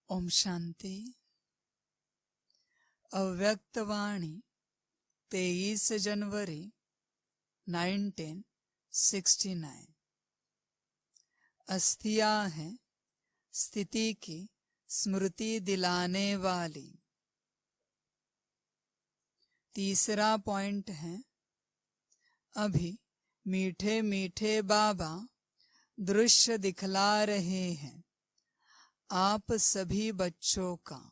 ओम शांति। अव्यक्तवाणी 23 जनवरी 1969। अस्थियां हैं स्थिति की स्मृति दिलाने वाली। तीसरा पॉइंट है, अभी मीठे मीठे बाबा दृश्य दिखला रहे हैं आप सभी बच्चों का।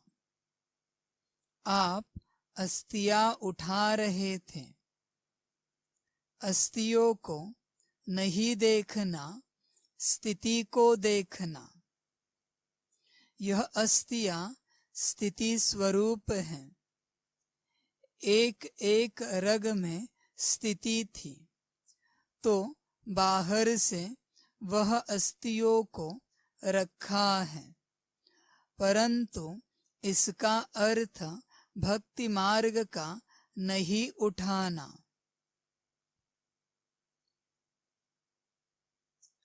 आप अस्थियां उठा रहे थे। अस्थियों को नहीं देखना, स्थिति को देखना। यह अस्थियां स्थिति स्वरूप हैं। एक एक रग में स्थिति थी, तो बाहर से वह अस्थियों को रखा है, परंतु इसका अर्थ भक्ति मार्ग का नहीं उठाना।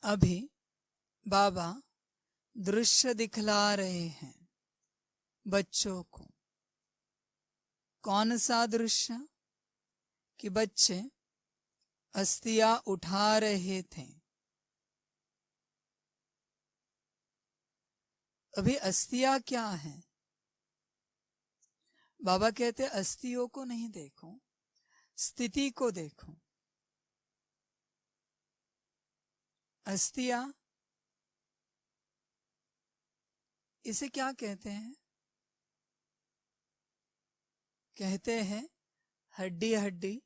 अभी बाबा दृश्य दिखला रहे हैं बच्चों को। कौन सा दृश्य? कि बच्चे अस्थियां उठा रहे थे। अभी अस्थियां क्या है? बाबा कहते अस्थियों को नहीं देखो, स्थिति को देखो। अस्थियां, इसे क्या कहते हैं? कहते हैं हड्डी हड्डी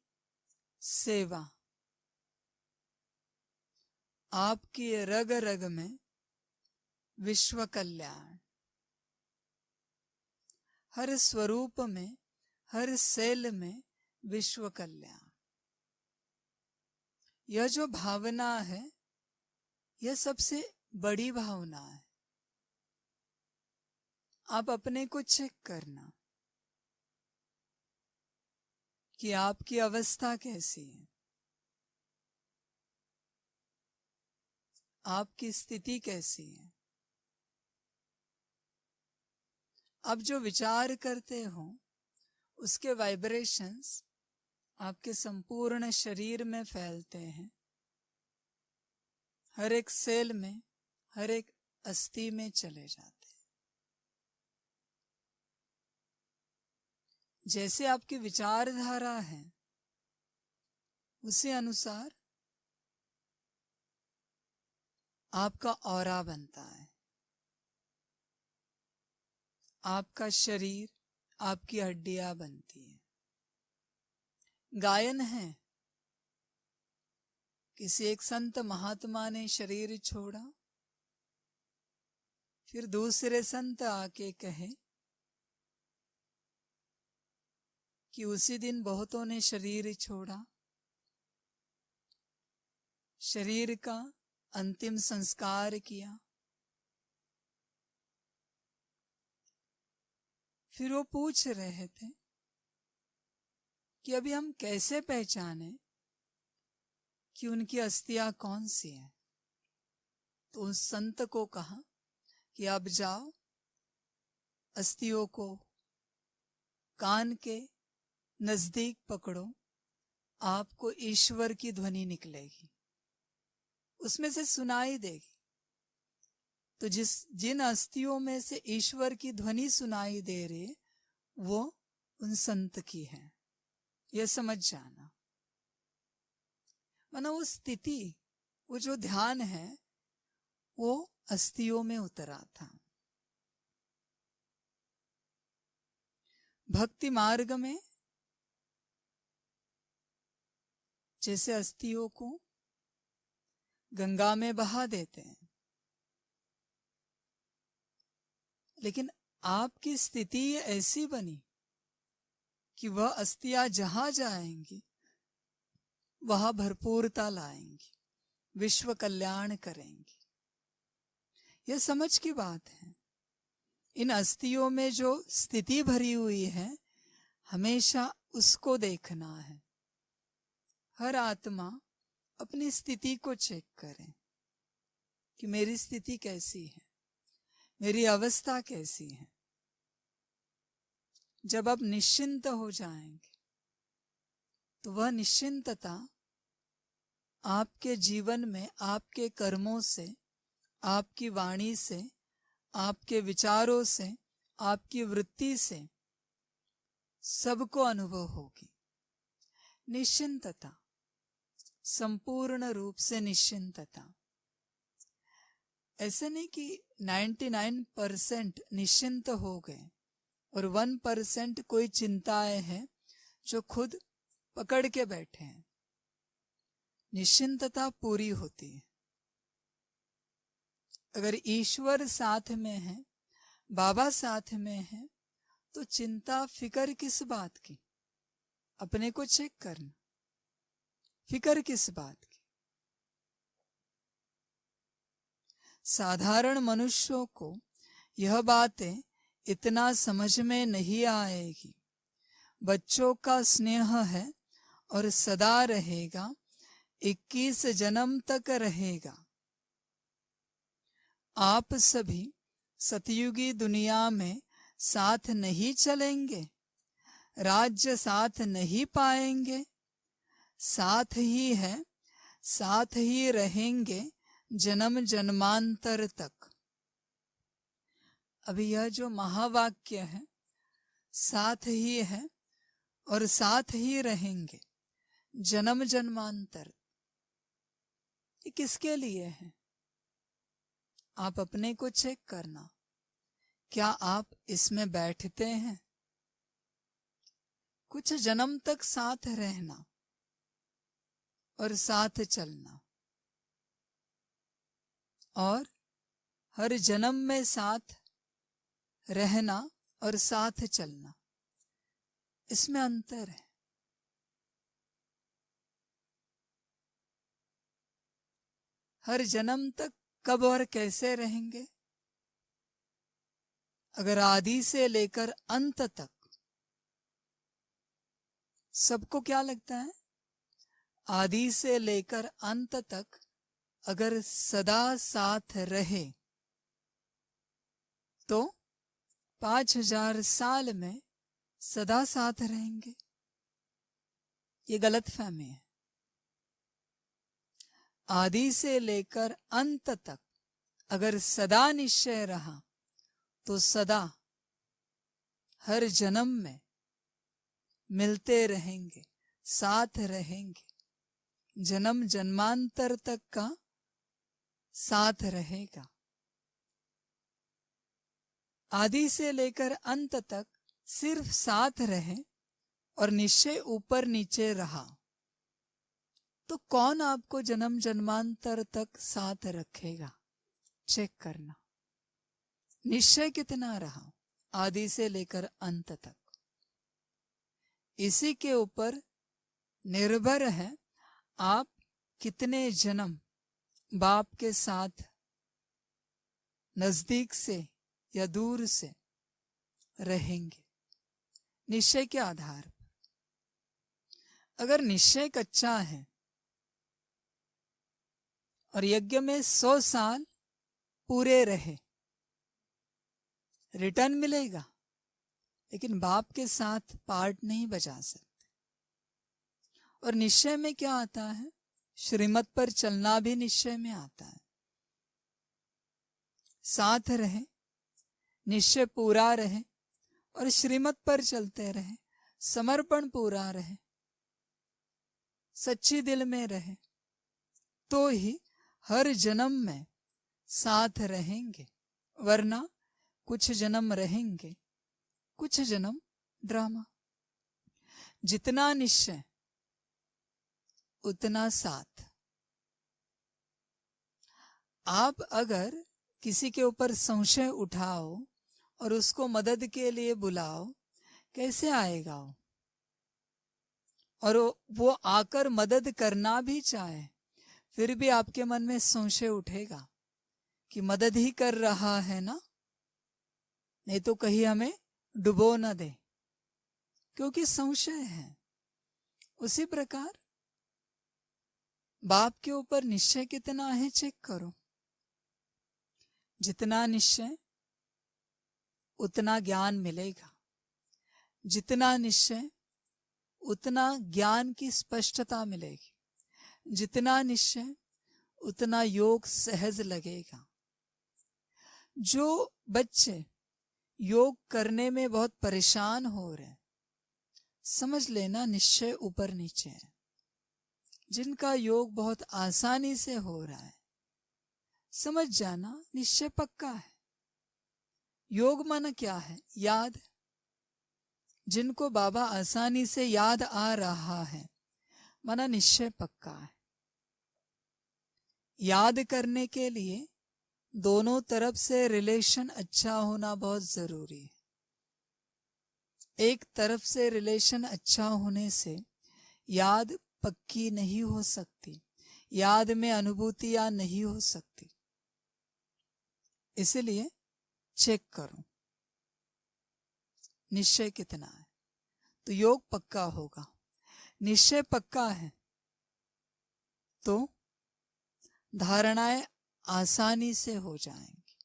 सेवा। आपकी रग रग में विश्व कल्याण। हर स्वरूप में, हर सेल में विश्व कल्याण। यह जो भावना है, यह सबसे बड़ी भावना है। आप अपने को चेक करना कि आपकी अवस्था कैसी है, आपकी स्थिति कैसी है। आप जो विचार करते हो उसके वाइब्रेशंस आपके संपूर्ण शरीर में फैलते हैं, हर एक सेल में, हर एक अस्थि में चले जाते हैं। जैसे आपकी विचारधारा है, उसी अनुसार आपका ऑरा बनता है। आपका शरीर, आपकी हड्डियां बनती है। गायन है, किसी एक संत महात्मा ने शरीर छोड़ा, फिर दूसरे संत आके कहे कि उसी दिन बहुतों ने शरीर छोड़ा। शरीर का अंतिम संस्कार किया। फिर वो पूछ रहे थे कि अभी हम कैसे पहचाने कि उनकी अस्थियां कौन सी हैं। तो उस संत को कहा कि आप जाओ, अस्थियों को कान के नजदीक पकड़ो, आपको ईश्वर की ध्वनि निकलेगी, उसमें से सुनाई देगी। तो जिन अस्थियों में से ईश्वर की ध्वनि सुनाई दे रही, वो उन संत की है। यह समझ जाना। माना वो स्थिति, वो जो ध्यान है, वो अस्थियों में उतरा था। भक्ति मार्ग में जैसे अस्थियों को गंगा में बहा देते हैं, लेकिन आपकी स्थिति ऐसी बनी कि वह अस्थियां जहां जाएंगी वहां भरपूरता लाएंगी, विश्व कल्याण करेंगी। यह समझ की बात है। इन अस्थियों में जो स्थिति भरी हुई है, हमेशा उसको देखना है। हर आत्मा अपनी स्थिति को चेक करे कि मेरी स्थिति कैसी है। मेरी अवस्था कैसी है। जब आप निश्चिंत हो जाएंगे तो वह निश्चिंतता आपके जीवन में आपके कर्मों से, आपकी वाणी से, आपके विचारों से, आपकी वृत्ति से सबको अनुभव होगी। निश्चिंतता, संपूर्ण रूप से निश्चिंतता। ऐसे नहीं कि 99% निश्चिंत हो गए और 1% कोई चिंताएं हैं जो खुद पकड़ के बैठे हैं। निश्चिंतता पूरी होती है। अगर ईश्वर साथ में है, बाबा साथ में है, तो चिंता फिकर किस बात की। अपने को चेक करना, फिकर किस बात की। साधारण मनुष्यों को यह बातें इतना समझ में नहीं आएगी। बच्चों का स्नेह है और सदा रहेगा, 21 जन्म तक रहेगा। आप सभी सतयुगी दुनिया में साथ नहीं चलेंगे, राज्य साथ नहीं पाएंगे, साथ ही है, साथ ही रहेंगे जन्म जन्मांतर तक। अभी यह जो महावाक्य है, साथ ही है और साथ ही रहेंगे जन्म जन्मांतर, ये किसके लिए है? आप अपने को चेक करना, क्या आप इसमें बैठते हैं? कुछ जन्म तक साथ रहना और साथ चलना, और हर जन्म में साथ रहना और साथ चलना, इसमें अंतर है। हर जन्म तक कब और कैसे रहेंगे? अगर आदि से लेकर अंत तक सबको क्या लगता है, आदि से लेकर अंत तक अगर सदा साथ रहे तो 5000 साल में सदा साथ रहेंगे। ये गलत फहमी है। आदि से लेकर अंत तक अगर सदा निश्चय रहा तो सदा हर जन्म में मिलते रहेंगे, साथ रहेंगे, जन्म जन्मांतर तक का साथ रहेगा। आदि से लेकर अंत तक सिर्फ साथ रहे और निश्चय ऊपर नीचे रहा तो कौन आपको जन्म जन्मांतर तक साथ रखेगा? चेक करना, निश्चय कितना रहा आदि से लेकर अंत तक। इसी के ऊपर निर्भर है आप कितने जन्म बाप के साथ नजदीक से या दूर से रहेंगे, निश्चय के आधार पर। अगर निश्चय कच्चा है और यज्ञ में 100 साल पूरे रहे, रिटर्न मिलेगा, लेकिन बाप के साथ पार्ट नहीं बजा सकते। और निश्चय में क्या आता है? श्रीमत पर चलना भी निश्चय में आता है। साथ रहे, निश्चय पूरा रहे और श्रीमत पर चलते रहे, समर्पण पूरा रहे, सच्ची दिल में रहे, तो ही हर जन्म में साथ रहेंगे। वरना कुछ जन्म रहेंगे, कुछ जन्म ड्रामा। जितना निश्चय उतना साथ। आप अगर किसी के ऊपर संशय उठाओ और उसको मदद के लिए बुलाओ, कैसे आएगा वो? और वो आकर मदद करना भी चाहे, फिर भी आपके मन में संशय उठेगा कि मदद ही कर रहा है ना, नहीं तो कहीं हमें डुबो न दे, क्योंकि संशय है। उसी प्रकार बाप के ऊपर निश्चय कितना है चेक करो। जितना निश्चय उतना ज्ञान मिलेगा। जितना निश्चय उतना ज्ञान की स्पष्टता मिलेगी। जितना निश्चय उतना योग सहज लगेगा। जो बच्चे योग करने में बहुत परेशान हो रहे हैं, समझ लेना निश्चय ऊपर नीचे है। जिनका योग बहुत आसानी से हो रहा है, समझ जाना निश्चय पक्का है। योग माना क्या है? याद। जिनको बाबा आसानी से याद आ रहा है, माना निश्चय पक्का है। याद करने के लिए दोनों तरफ से रिलेशन अच्छा होना बहुत जरूरी है। एक तरफ से रिलेशन अच्छा होने से याद पक्की नहीं हो सकती, याद में अनुभूतियां नहीं हो सकती। इसलिए चेक करो निश्चय कितना है, तो योग पक्का होगा। निश्चय पक्का है तो धारणाएं आसानी से हो जाएंगी,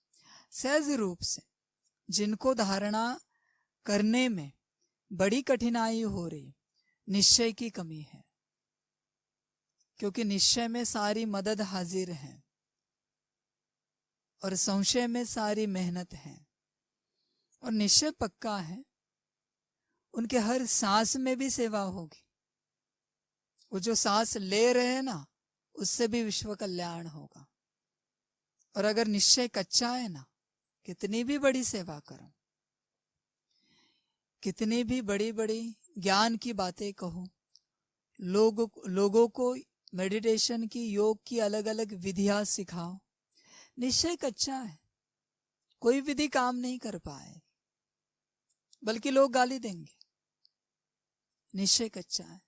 सहज रूप से। जिनको धारणा करने में बड़ी कठिनाई हो रही, निश्चय की कमी है, क्योंकि निश्चय में सारी मदद हाजिर है और संशय में सारी मेहनत है। और निश्चय पक्का है, उनके हर सांस में भी सेवा होगी। वो जो सांस ले रहे हैं ना, उससे भी विश्व कल्याण होगा। और अगर निश्चय कच्चा है ना, कितनी भी बड़ी सेवा करो, कितनी भी बड़ी बड़ी ज्ञान की बातें कहो, लोगों को मेडिटेशन की, योग की अलग अलग विधियां सिखाओ, निश्चय कच्चा है, कोई विधि काम नहीं कर पाए, बल्कि लोग गाली देंगे। निश्चय कच्चा है,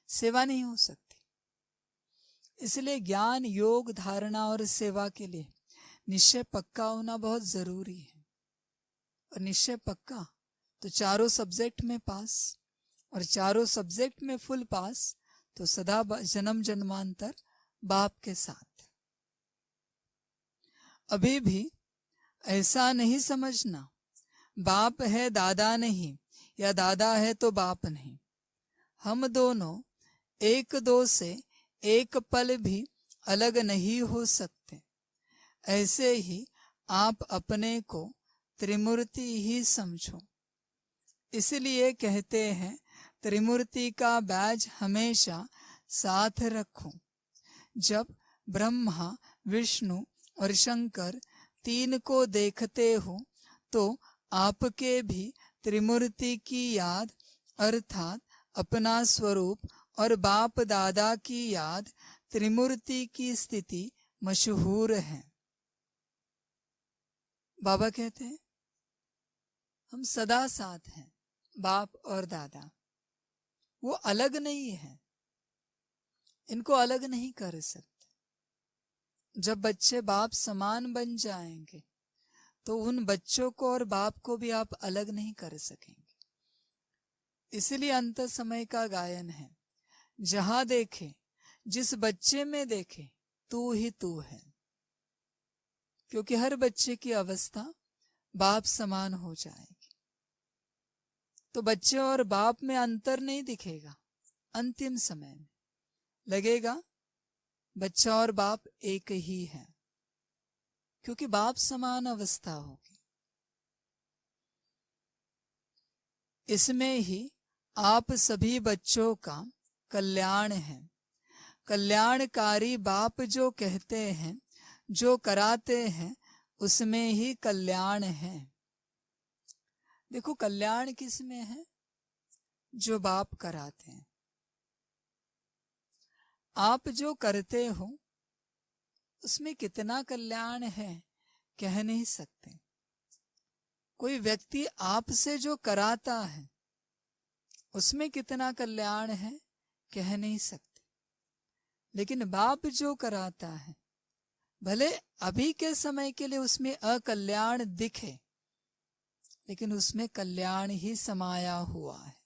सेवा नहीं हो सकती। इसलिए ज्ञान, योग, धारणा और सेवा के लिए निश्चय पक्का होना बहुत जरूरी है। और निश्चय पक्का तो चारों सब्जेक्ट में पास, और चारों सब्जेक्ट में फुल पास, तो सदा जन्म जन्मांतर बाप के साथ। अभी भी ऐसा नहीं समझना बाप है दादा नहीं, या दादा है तो बाप नहीं। हम दोनों एक दो से एक पल भी अलग नहीं हो सकते। ऐसे ही आप अपने को त्रिमूर्ति ही समझो। इसलिए कहते हैं त्रिमूर्ति का बैज हमेशा साथ रखो। जब ब्रह्मा, विष्णु और शंकर तीन को देखते हो तो आपके भी त्रिमूर्ति की याद, अर्थात अपना स्वरूप और बाप दादा की याद, त्रिमूर्ति की स्थिति मशहूर है। बाबा कहते हैं हम सदा साथ हैं, बाप और दादा। वो अलग नहीं है, इनको अलग नहीं कर सकते। जब बच्चे बाप समान बन जाएंगे तो उन बच्चों को और बाप को भी आप अलग नहीं कर सकेंगे। इसलिए अंत समय का गायन है, जहां देखे, जिस बच्चे में देखे, तू ही तू है। क्योंकि हर बच्चे की अवस्था बाप समान हो जाएगी, तो बच्चे और बाप में अंतर नहीं दिखेगा। अंतिम समय में लगेगा बच्चा और बाप एक ही है, क्योंकि बाप समान अवस्था होगी। इसमें ही आप सभी बच्चों का कल्याण है। कल्याणकारी बाप जो कहते हैं, जो कराते हैं, उसमें ही कल्याण है। देखो कल्याण किस में है? जो बाप कराते हैं। आप जो करते हो उसमें कितना कल्याण है कह नहीं सकते। कोई व्यक्ति आपसे जो कराता है उसमें कितना कल्याण है कह नहीं सकते। लेकिन बाप जो कराता है, भले अभी के समय के लिए उसमें अकल्याण दिखे, लेकिन उसमें कल्याण ही समाया हुआ है।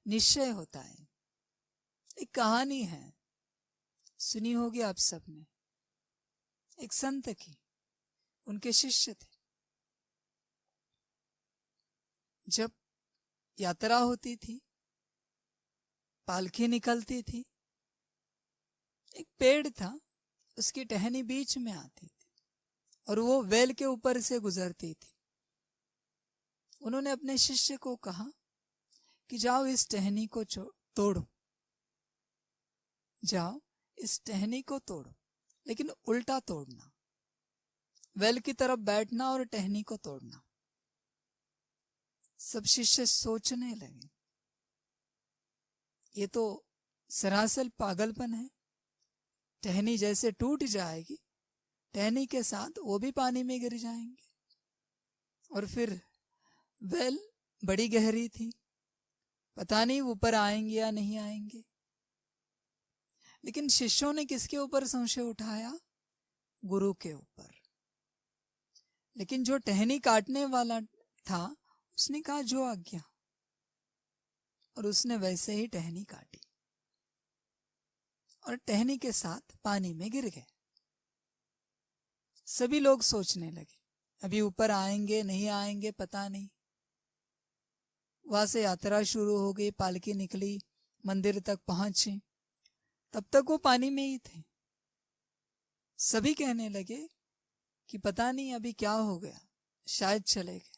निश्चय होता है। एक कहानी है, सुनी होगी आप सबने। एक संत की, उनके शिष्य थे। जब यात्रा होती थी, पालकी निकलती थी, एक पेड़ था, उसकी टहनी बीच में आती थी और वो वेल के ऊपर से गुजरती थी। उन्होंने अपने शिष्य को कहा कि जाओ इस टहनी को तोड़ो, जाओ इस टहनी को तोड़ो, लेकिन उल्टा तोड़ना, वेल की तरफ बैठना और टहनी को तोड़ना। सब शिष्य सोचने लगे, ये तो सरासर पागलपन है। टहनी जैसे टूट जाएगी, टहनी के साथ वो भी पानी में गिर जाएंगे। और फिर वेल बड़ी गहरी थी, पता नहीं ऊपर आएंगे या नहीं आएंगे। लेकिन शिष्यों ने किसके ऊपर संशय उठाया? गुरु के ऊपर। लेकिन जो टहनी काटने वाला था उसने कहा जो आज्ञा, और उसने वैसे ही टहनी काटी और टहनी के साथ पानी में गिर गए। सभी लोग सोचने लगे अभी ऊपर आएंगे नहीं आएंगे पता नहीं। वहां से यात्रा शुरू हो गई, पालकी निकली, मंदिर तक पहुंची, तब तक वो पानी में ही थे। सभी कहने लगे कि पता नहीं अभी क्या हो गया, शायद चले गए।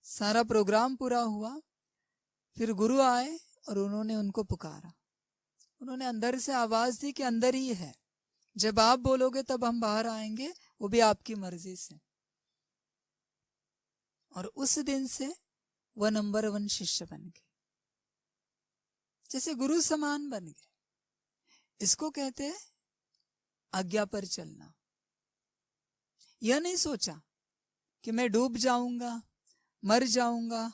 सारा प्रोग्राम पूरा हुआ, फिर गुरु आए और उन्होंने उनको पुकारा। उन्होंने अंदर से आवाज दी कि अंदर ही है, जब आप बोलोगे तब हम बाहर आएंगे, वो भी आपकी मर्जी से। और उस दिन से वह नंबर 1 शिष्य बन गए, जैसे गुरु समान बन गए। इसको कहते हैं आज्ञा पर चलना। यह नहीं सोचा कि मैं डूब जाऊंगा, मर जाऊंगा,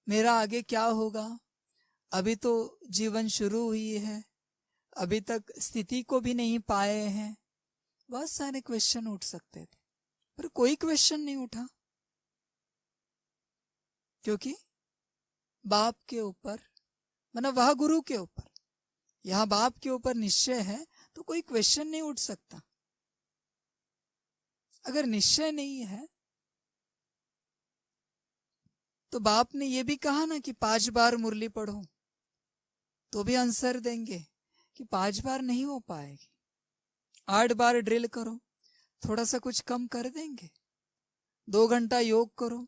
मेरा आगे क्या होगा, अभी तो जीवन शुरू हुई है, अभी तक स्थिति को भी नहीं पाए हैं। बहुत सारे क्वेश्चन उठ सकते थे, पर कोई क्वेश्चन नहीं उठा, क्योंकि बाप के ऊपर, मतलब वह गुरु के ऊपर, यहां बाप के ऊपर निश्चय है, तो कोई क्वेश्चन नहीं उठ सकता। अगर निश्चय नहीं है तो बाप ने यह भी कहा ना कि 5 बार मुरली पढ़ो, तो भी आंसर देंगे कि 5 बार नहीं हो पाएगी। 8 बार ड्रिल करो, थोड़ा सा कुछ कम कर देंगे। 2 घंटा योग करो,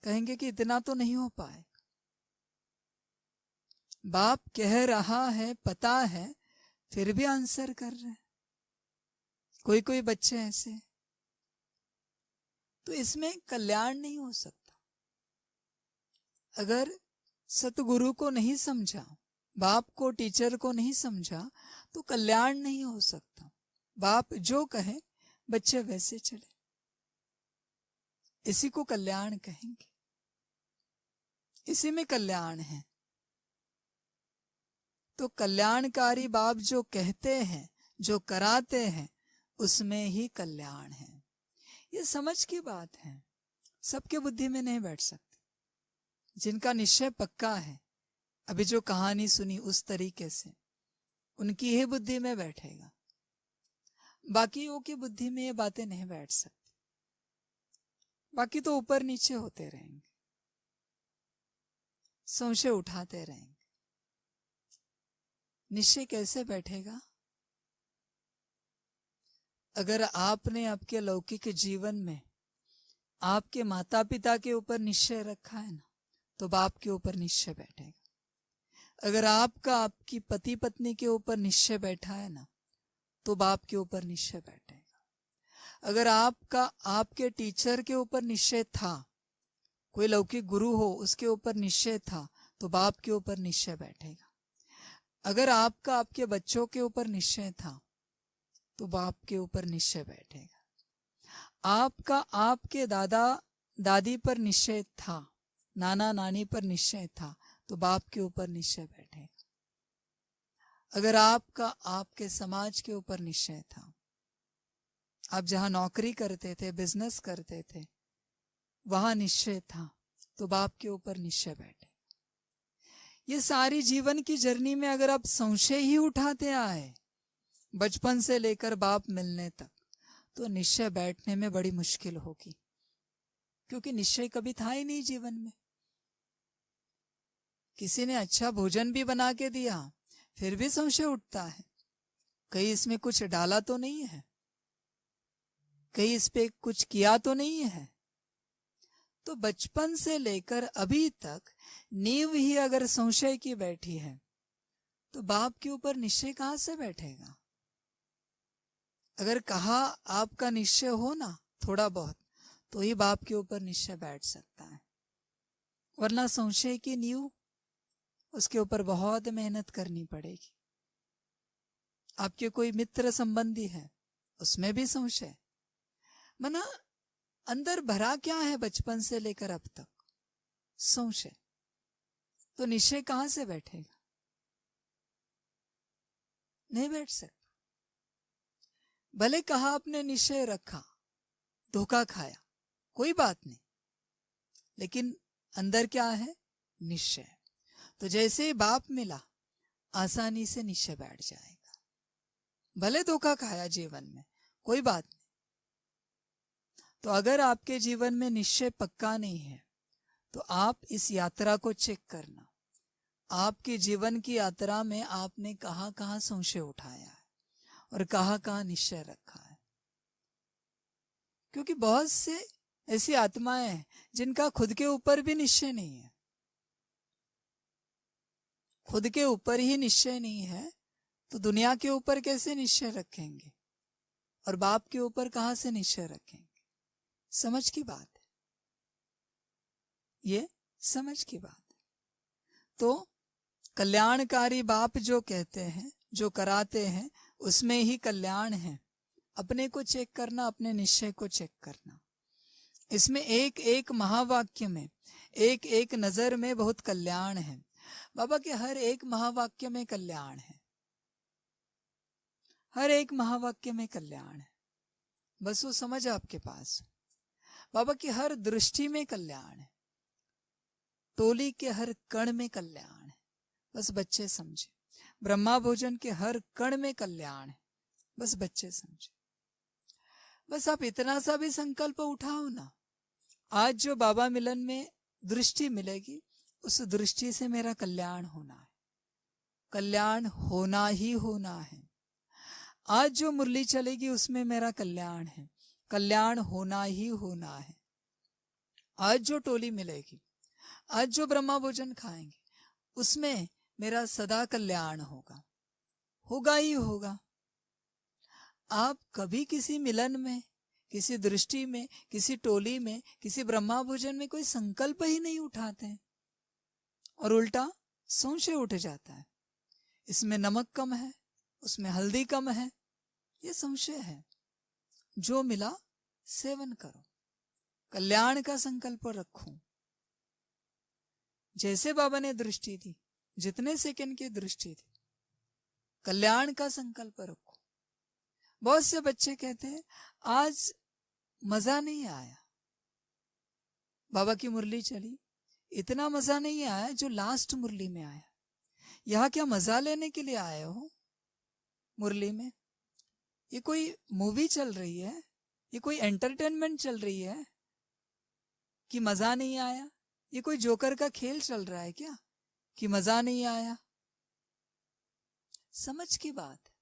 कहेंगे कि इतना तो नहीं हो पाएगा। बाप कह रहा है, पता है, फिर भी आंसर कर रहे हैं। कोई कोई बच्चे ऐसे, तो इसमें कल्याण नहीं हो सकता। अगर सतगुरु को नहीं समझा, बाप को, टीचर को नहीं समझा, तो कल्याण नहीं हो सकता। बाप जो कहे बच्चे वैसे चले, इसी को कल्याण कहेंगे, इसी में कल्याण है। तो कल्याणकारी बाप जो कहते हैं, जो कराते हैं, उसमें ही कल्याण है। ये समझ की बात है, सबके बुद्धि में नहीं बैठ सकती। जिनका निश्चय पक्का है, अभी जो कहानी सुनी उस तरीके से, उनकी ही बुद्धि में बैठेगा। बाकियों की बुद्धि में ये बातें नहीं बैठ सकती, बाकी तो ऊपर नीचे होते रहेंगे, संशय उठाते रहेंगे। निश्चय कैसे बैठेगा? अगर आपने आपके लौकिक जीवन में आपके माता पिता के ऊपर निश्चय रखा है ना, तो बाप के ऊपर निश्चय बैठेगा। अगर आपका आपकी पति पत्नी के ऊपर निश्चय बैठा है ना, तो बाप के ऊपर निश्चय बैठेगा। अगर आपका आपके टीचर के ऊपर निश्चय था, कोई लौकिक गुरु हो उसके ऊपर निश्चय था, तो बाप के ऊपर निश्चय बैठेगा। अगर आपका आपके बच्चों के ऊपर निश्चय था, तो बाप के ऊपर निश्चय बैठेगा। आपका आपके दादा दादी पर निश्चय था, नाना नानी पर निश्चय था, तो बाप के ऊपर निश्चय बैठेगा। अगर आपका आपके समाज के ऊपर निश्चय था, आप जहां नौकरी करते थे, बिजनेस करते थे, वहां निश्चय था, तो बाप के ऊपर निश्चय बैठे। ये सारी जीवन की जर्नी में अगर आप संशय ही उठाते आए, बचपन से लेकर बाप मिलने तक, तो निश्चय बैठने में बड़ी मुश्किल होगी। क्योंकि निश्चय कभी था ही नहीं जीवन में। किसी ने अच्छा भोजन भी बना के दिया, फिर भी संशय उठता है, कहीं इसमें कुछ डाला तो नहीं है, कहीं इस पे कुछ किया तो नहीं है। तो बचपन से लेकर अभी तक नींव ही अगर संशय की बैठी है, तो बाप के ऊपर निश्चय कहां से बैठेगा? अगर कहा आपका निश्चय हो ना थोड़ा बहुत, तो ही बाप के ऊपर निश्चय बैठ सकता है, वरना संशय की नींव, उसके ऊपर बहुत मेहनत करनी पड़ेगी। आपके कोई मित्र संबंधी है, उसमें भी संशय, मना अंदर भरा क्या है बचपन से लेकर अब तक? संशय। तो निश्चय कहां से बैठेगा? नहीं बैठ सकता। भले कहा आपने निश्चय रखा, धोखा खाया, कोई बात नहीं, लेकिन अंदर क्या है? निश्चय। तो जैसे ही बाप मिला, आसानी से निश्चय बैठ जाएगा। भले धोखा खाया जीवन में, कोई बात नहीं। तो अगर आपके जीवन में निश्चय पक्का नहीं है, तो आप इस यात्रा को चेक करना। आपके जीवन की यात्रा में आपने कहां कहां संशय उठाया है और कहां कहां निश्चय रखा है। क्योंकि बहुत से ऐसी आत्माएं हैं जिनका खुद के ऊपर भी निश्चय नहीं है। खुद के ऊपर ही निश्चय नहीं है, तो दुनिया के ऊपर कैसे निश्चय रखेंगे? और बाप के ऊपर कहां से निश्चय रखेंगे? समझ की बात है, ये समझ की बात है। तो कल्याणकारी बाप जो कहते हैं, जो कराते हैं, उसमें ही कल्याण है। अपने को चेक करना, अपने निश्चय को चेक करना। इसमें एक एक महावाक्य में, एक एक नजर में बहुत कल्याण है। बाबा के हर एक महावाक्य में कल्याण है, हर एक महावाक्य में कल्याण है, बस वो समझ आपके पास। बाबा की हर दृष्टि में कल्याण है, टोली के हर कण में कल्याण है, बस बच्चे समझे। ब्रह्मा भोजन के हर कण में कल्याण है, बस बच्चे समझे। बस आप इतना सा भी संकल्प उठाओ ना, आज जो बाबा मिलन में दृष्टि मिलेगी, उस दृष्टि से मेरा कल्याण होना है, कल्याण होना ही होना है। आज जो मुरली चलेगी उसमें मेरा कल्याण है, कल्याण होना ही होना है। आज जो टोली मिलेगी, आज जो ब्रह्मा भोजन खाएंगे, उसमें मेरा सदा कल्याण होगा, होगा ही होगा। आप कभी किसी मिलन में, किसी दृष्टि में, किसी टोली में, किसी ब्रह्मा भोजन में कोई संकल्प ही नहीं उठाते, और उल्टा संशय उठ जाता है, इसमें नमक कम है, उसमें हल्दी कम है, ये संशय है। जो मिला सेवन करो, कल्याण का संकल्प रखो। जैसे बाबा ने दृष्टि दी, जितने सेकंड की दृष्टि थी, कल्याण का संकल्प रखो। बहुत से बच्चे कहते हैं आज मजा नहीं आया, बाबा की मुरली चली, इतना मजा नहीं आया जो लास्ट मुरली में आया। यहाँ क्या मजा लेने के लिए आए हो मुरली में? ये कोई मूवी चल रही है, ये कोई एंटरटेनमेंट चल रही है कि मजा नहीं आया? ये कोई जोकर का खेल चल रहा है क्या कि मजा नहीं आया? समझ की बात है।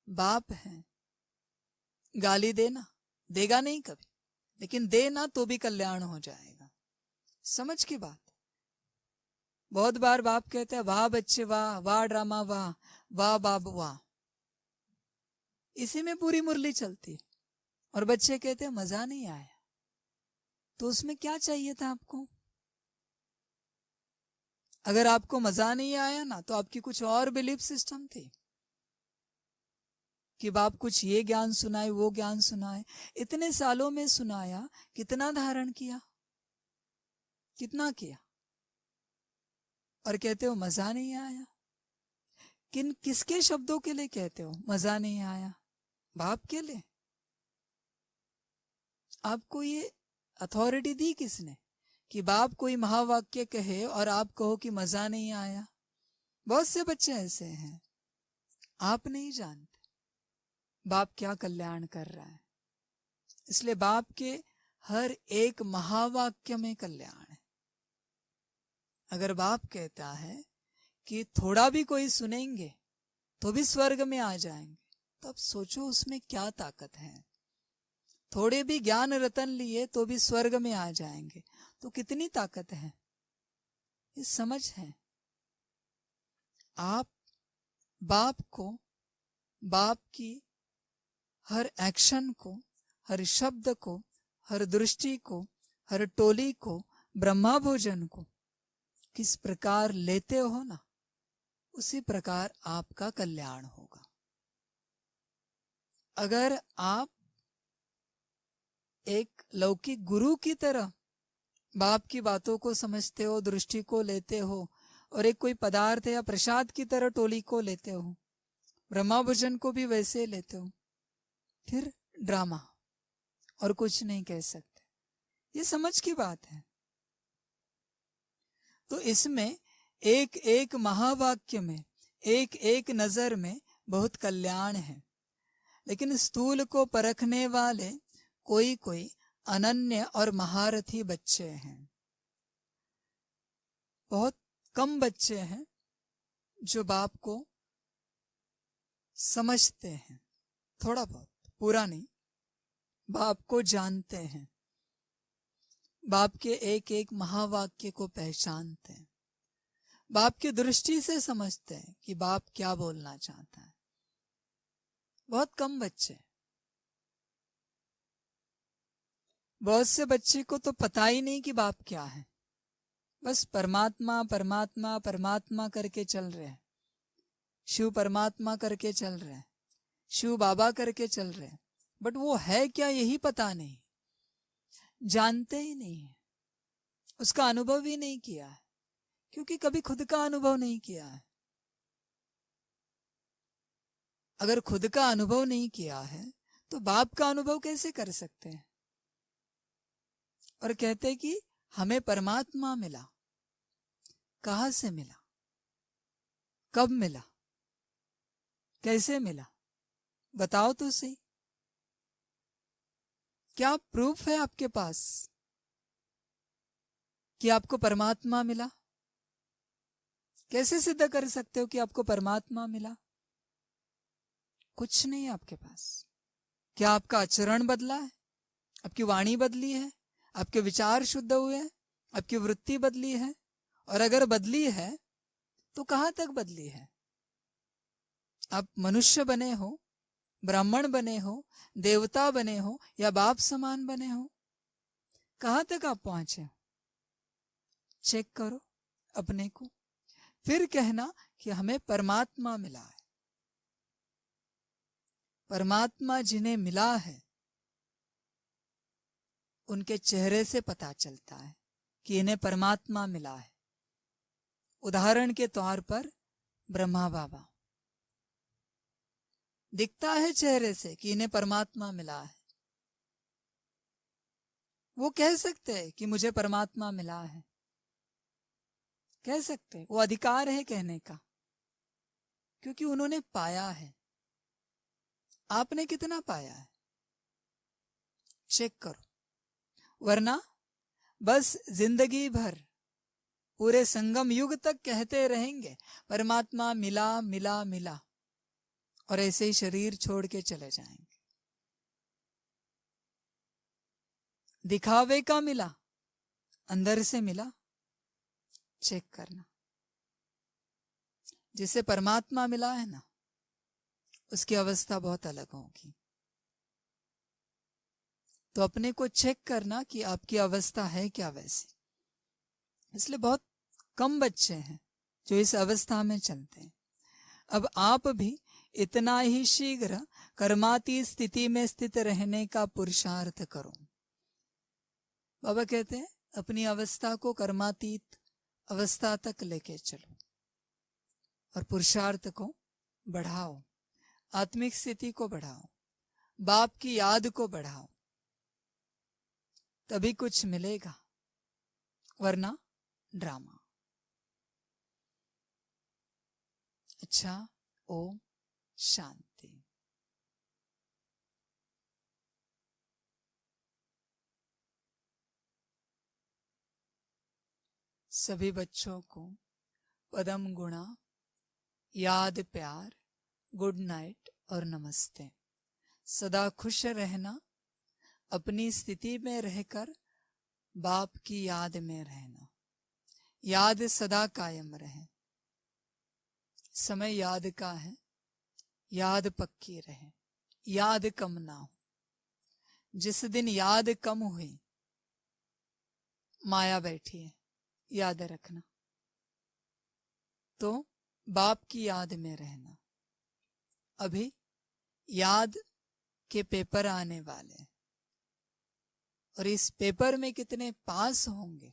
बाप है, गाली देना, देगा नहीं कभी, लेकिन देना तो भी कल्याण हो जाएगा। समझ की बात। बहुत बार बाप कहते हैं वाह बच्चे वाह, वाह ड्रामा वाह, वाह बाब वाह, इसी में पूरी मुरली चलती है। और बच्चे कहते हैं मजा नहीं आया, तो उसमें क्या चाहिए था आपको? अगर आपको मजा नहीं आया ना, तो आपकी कुछ और बिलीफ सिस्टम थी कि बाप कुछ ये ज्ञान सुनाए, वो ज्ञान सुनाए। इतने सालों में सुनाया, कितना धारण किया, कितना किया, और कहते हो मजा नहीं आया। किसके शब्दों के लिए कहते हो मजा नहीं आया? बाप के लिए। आपको ये अथॉरिटी दी किसने कि बाप कोई महावाक्य कहे और आप कहो कि मजा नहीं आया? बहुत से बच्चे ऐसे हैं, आप नहीं जानते बाप क्या कल्याण कर रहा है। इसलिए बाप के हर एक महावाक्य में कल्याण है। अगर बाप कहता है कि थोड़ा भी कोई सुनेंगे तो भी स्वर्ग में आ जाएंगे, तो अब सोचो उसमें क्या ताकत है। थोड़े भी ज्ञान रतन लिए तो भी स्वर्ग में आ जाएंगे, तो कितनी ताकत है, ये समझ है। आप बाप को, बाप की हर एक्शन को, हर शब्द को, हर दृष्टि को, हर टोली को, ब्रह्मा भोजन को किस प्रकार लेते हो ना, उसी प्रकार आपका कल्याण होगा। अगर आप एक लौकिक गुरु की तरह बाप की बातों को समझते हो, दृष्टि को लेते हो, और एक कोई पदार्थ या प्रसाद की तरह टोली को लेते हो, ब्रह्मा भोजन को भी वैसे लेते हो, फिर ड्रामा, और कुछ नहीं कह सकते। ये समझ की बात है। तो इसमें एक एक महावाक्य में, एक एक नजर में बहुत कल्याण है। लेकिन स्थूल को परखने वाले कोई कोई अनन्य और महारथी बच्चे हैं। बहुत कम बच्चे हैं जो बाप को समझते हैं, थोड़ा बहुत, पूरा नहीं, बाप को जानते हैं, बाप के एक एक महावाक्य को पहचानते हैं, बाप की दृष्टि से समझते हैं कि बाप क्या बोलना चाहता है। बहुत कम बच्चे। बहुत से बच्चे को तो पता ही नहीं कि बाप क्या है, बस परमात्मा परमात्मा परमात्मा करके चल रहे हैं, शिव परमात्मा करके चल रहे हैं, शिव बाबा करके चल रहे हैं, बट वो है क्या यही पता नहीं, जानते ही नहीं है, उसका अनुभव ही नहीं किया है, क्योंकि कभी खुद का अनुभव नहीं किया है। अगर खुद का अनुभव नहीं किया है तो बाप का अनुभव कैसे कर सकते हैं। और कहते हैं कि हमें परमात्मा मिला, कहां से मिला, कब मिला, कैसे मिला, बताओ तो सही। क्या प्रूफ है आपके पास कि आपको परमात्मा मिला? कैसे सिद्ध कर सकते हो कि आपको परमात्मा मिला? कुछ नहीं आपके पास। क्या आपका आचरण बदला है, आपकी वाणी बदली है, आपके विचार शुद्ध हुए हैं, आपकी वृत्ति बदली है? और अगर बदली है तो कहां तक बदली है? आप मनुष्य बने हो, ब्राह्मण बने हो, देवता बने हो, या बाप समान बने हो, कहां तक आप पहुंचे हो? चेक करो अपने को, फिर कहना कि हमें परमात्मा मिला है। परमात्मा जिन्हें मिला है उनके चेहरे से पता चलता है कि इन्हें परमात्मा मिला है। उदाहरण के तौर पर ब्रह्मा बाबा, दिखता है चेहरे से कि इन्हें परमात्मा मिला है। वो कह सकते हैं कि मुझे परमात्मा मिला है, कह सकते हैं, वो अधिकार है कहने का, क्योंकि उन्होंने पाया है। आपने कितना पाया है चेक करो, वरना बस जिंदगी भर पूरे संगम युग तक कहते रहेंगे परमात्मा मिला मिला मिला, और ऐसे ही शरीर छोड़ के चले जाएंगे। दिखावे का मिला, अंदर से मिला, चेक करना। जिसे परमात्मा मिला है ना, उसकी अवस्था बहुत अलग होगी। तो अपने को चेक करना कि आपकी अवस्था है क्या वैसी। इसलिए बहुत कम बच्चे हैं जो इस अवस्था में चलते हैं। अब आप भी इतना ही शीघ्र कर्माती स्थिति में स्थित रहने का पुरुषार्थ करो। बाबा कहते हैं अपनी अवस्था को कर्मातीत अवस्था तक लेके चलो और पुरुषार्थ को बढ़ाओ, आत्मिक स्थिति को बढ़ाओ, बाप की याद को बढ़ाओ, तभी कुछ मिलेगा, वरना ड्रामा। अच्छा, ओम शांति। सभी बच्चों को पदम गुणा, याद, प्यार, गुड नाइट और नमस्ते। सदा खुश रहना, अपनी स्थिति में रहकर बाप की याद में रहना। याद सदा कायम रहे। समय याद का है, याद पक्की रहे, याद कम ना हो। जिस दिन याद कम हुई, माया बैठी है, याद रखना। तो बाप की याद में रहना। अभी याद के पेपर आने वाले हैं और इस पेपर में कितने पास होंगे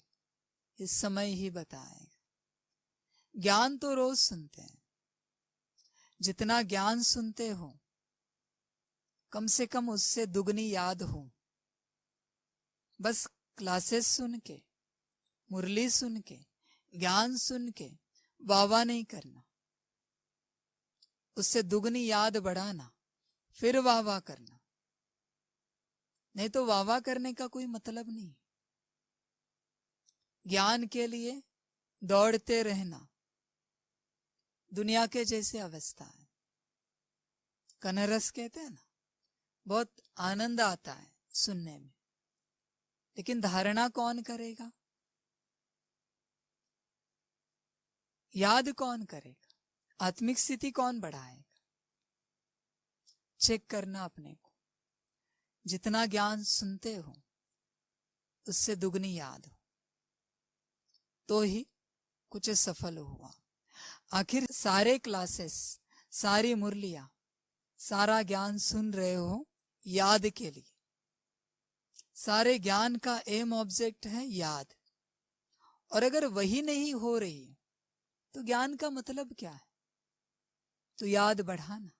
इस समय ही बताएगा। ज्ञान तो रोज सुनते हैं, जितना ज्ञान सुनते हो कम से कम उससे दुगनी याद हो। बस क्लासेस सुन के, मुरली सुन के, ज्ञान सुन के वाह वाह नहीं करना, उससे दुगनी याद बढ़ाना, फिर वाह वाह करना। नहीं तो वाह वाह करने का कोई मतलब नहीं। ज्ञान के लिए दौड़ते रहना दुनिया के जैसे अवस्था है। कनरस कहते हैं ना, बहुत आनंद आता है सुनने में, लेकिन धारणा कौन करेगा? याद कौन करेगा? आत्मिक स्थिति कौन बढ़ाएगा? चेक करना अपने को। जितना ज्ञान सुनते हो उससे दुगनी याद हो तो ही कुछ सफल हुआ। आखिर सारे क्लासेस, सारी मुरलियां, सारा ज्ञान सुन रहे हो याद के लिए। सारे ज्ञान का एम ऑब्जेक्ट है याद। और अगर वही नहीं हो रही है तो ज्ञान का मतलब क्या है? तो याद बढ़ाना।